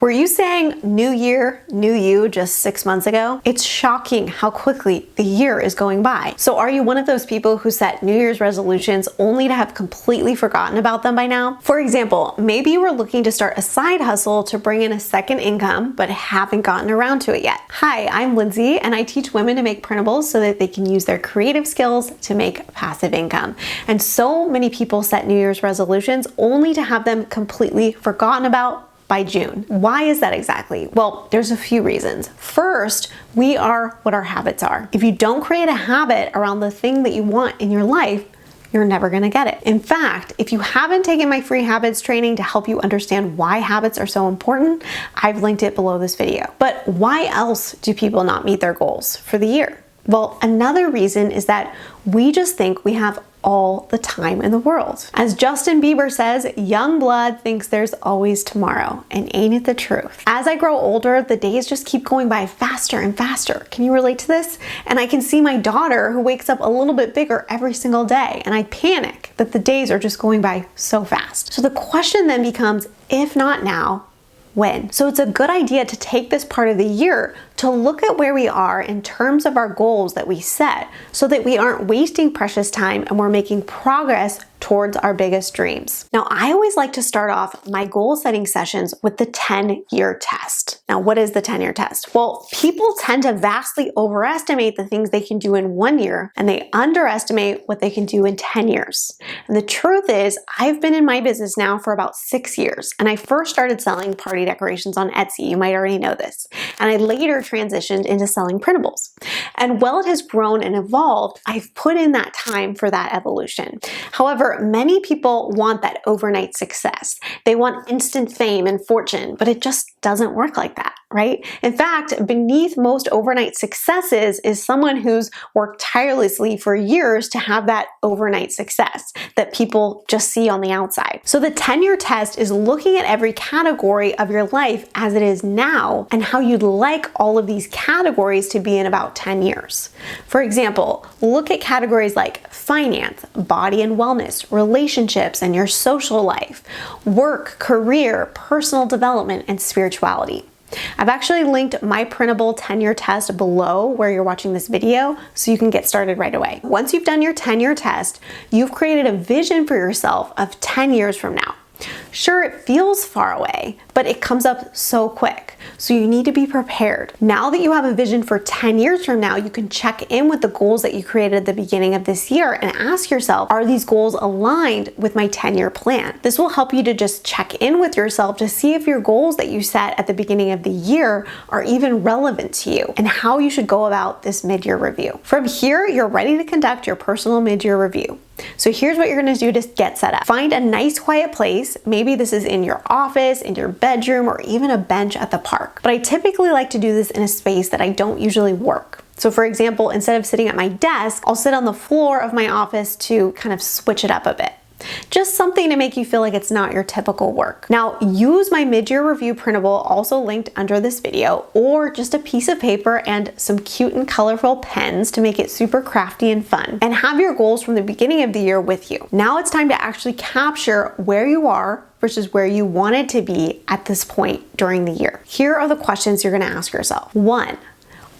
Were you saying new year, new you just 6 months ago? It's shocking how quickly the year is going by. So are you one of those people who set New Year's resolutions only to have completely forgotten about them by now? For example, maybe you were looking to start a side hustle to bring in a second income, but haven't gotten around to it yet. Hi, I'm Lindsay, and I teach women to make printables so that they can use their creative skills to make passive income. And so many people set New Year's resolutions only to have them completely forgotten about by June. Why is that exactly? Well, there's a few reasons. First, we are what our habits are. If you don't create a habit around the thing that you want in your life, you're never gonna get it. In fact, if you haven't taken my free habits training to help you understand why habits are so important, I've linked it below this video. But why else do people not meet their goals for the year? Well, another reason is that we just think we have all the time in the world. As Justin Bieber says, young blood thinks there's always tomorrow, and ain't it the truth? As I grow older, the days just keep going by faster and faster. Can you relate to this? And I can see my daughter who wakes up a little bit bigger every single day, and I panic that the days are just going by so fast. So the question then becomes, if not now, when? So it's a good idea to take this part of the year to look at where we are in terms of our goals that we set so that we aren't wasting precious time and we're making progress towards our biggest dreams. Now, I always like to start off my goal setting sessions with the 10-year test. Now, what is the 10-year test? Well, people tend to vastly overestimate the things they can do in 1 year, and they underestimate what they can do in 10 years. And the truth is, I've been in my business now for about 6 years, and I first started selling party decorations on Etsy. You might already know this. And I later transitioned into selling printables. And while it has grown and evolved, I've put in that time for that evolution. However, many people want that overnight success. They want instant fame and fortune, but it just doesn't work like that, right? In fact, beneath most overnight successes is someone who's worked tirelessly for years to have that overnight success that people just see on the outside. So the 10-year test is looking at every category of your life as it is now and how you'd like all of these categories to be in about 10 years. For example, look at categories like finance, body and wellness, relationships and your social life, work, career, personal development, and spirituality. I've actually linked my printable 10-year test below where you're watching this video so you can get started right away. Once you've done your 10-year test, you've created a vision for yourself of 10 years from now. Sure, it feels far away, but it comes up so quick. So you need to be prepared. Now that you have a vision for 10 years from now, you can check in with the goals that you created at the beginning of this year and ask yourself, are these goals aligned with my 10-year plan? This will help you to just check in with yourself to see if your goals that you set at the beginning of the year are even relevant to you and how you should go about this mid-year review. From here, you're ready to conduct your personal mid-year review. So here's what you're gonna do to get set up. Find a nice quiet place. Maybe this is in your office, in your bedroom, or even a bench at the park. But I typically like to do this in a space that I don't usually work. So for example, instead of sitting at my desk, I'll sit on the floor of my office to kind of switch it up a bit. Just something to make you feel like it's not your typical work. Now, use my mid-year review printable, also linked under this video, or just a piece of paper and some cute and colorful pens to make it super crafty and fun. And have your goals from the beginning of the year with you. Now it's time to actually capture where you are versus where you wanted to be at this point during the year. Here are the questions you're gonna ask yourself. 1,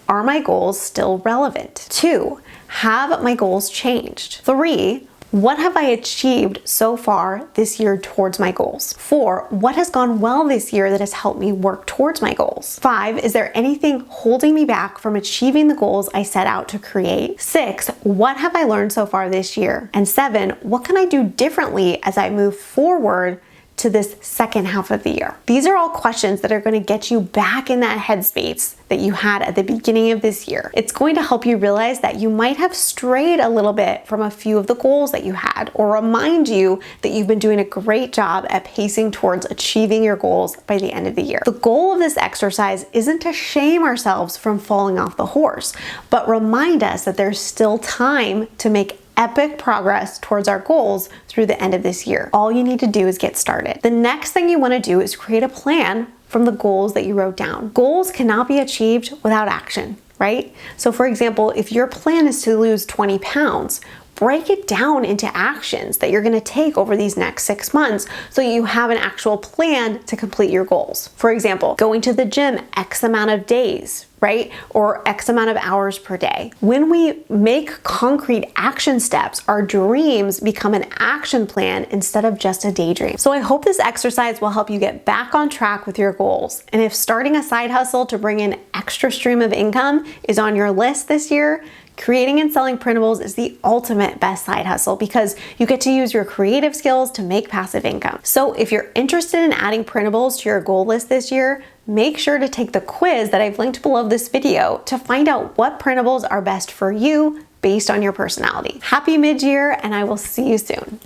are my goals still relevant? 2, have my goals changed? 3, what have I achieved so far this year towards my goals? 4, what has gone well this year that has helped me work towards my goals? 5, is there anything holding me back from achieving the goals I set out to create? 6, what have I learned so far this year? And 7, what can I do differently as I move forward to this second half of the year? These are all questions that are going to get you back in that headspace that you had at the beginning of this year. It's going to help you realize that you might have strayed a little bit from a few of the goals that you had, or remind you that you've been doing a great job at pacing towards achieving your goals by the end of the year. The goal of this exercise isn't to shame ourselves from falling off the horse, but remind us that there's still time to make epic progress towards our goals through the end of this year. All you need to do is get started. The next thing you want to do is create a plan from the goals that you wrote down. Goals cannot be achieved without action, right? So for example, if your plan is to lose 20 pounds, break it down into actions that you're gonna take over these next 6 months so you have an actual plan to complete your goals. For example, going to the gym X amount of days, right? Or X amount of hours per day. When we make concrete action steps, our dreams become an action plan instead of just a daydream. So I hope this exercise will help you get back on track with your goals. And if starting a side hustle to bring in extra stream of income is on your list this year, creating and selling printables is the ultimate best side hustle because you get to use your creative skills to make passive income. So if you're interested in adding printables to your goal list this year, make sure to take the quiz that I've linked below this video to find out what printables are best for you based on your personality. Happy mid-year, and I will see you soon.